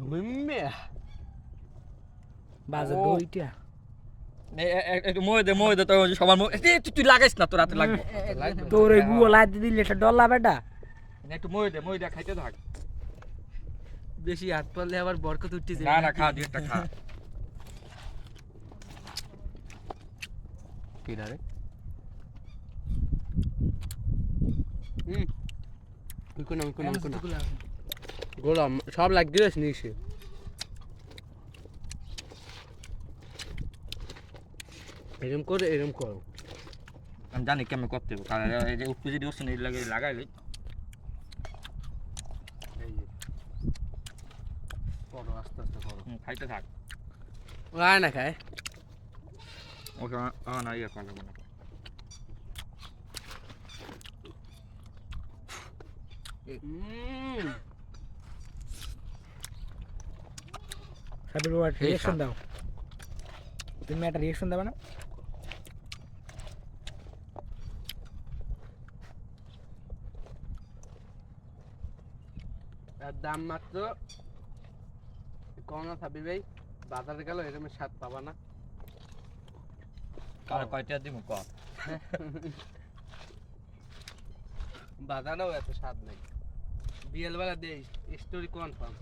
মিম্মে বাজার দইটা একটু মই দে তো সবার তুই লাগাইস না তোর হাতে লাগবে তোর এই গুয়া লাইতে দিলে এটা ডল্লা বেটা একটু মই দে খাইতে থাক বেশি হাত পারলে আবার বরকত উঠতে যায় না খা দুই একটা খা কি রে কোন গোলাম সব লাগ গিয়েছ নিছে এরম করো আমি জানি কেমন করতে হবে কারণ এই যে উপরে যদি ওসন এই লাগাইলে করো আস্তে আস্তে করো খাইতে থাক রায় না খায় ওকে না ইয়ে করা যাবে না সাবির বাবা রিঅ্যাকশন দাও তুমি একটা রিঅ্যাকশন দেবে না এর দাম মাত্র কোন সাবি ভাই বাজারে গেল এরকম স্বাদ পাবা না কার কয়টা দিমু ক বাজারেও এত স্বাদ নাই বিয়েল বেলা দেই স্টোরি কনফার্ম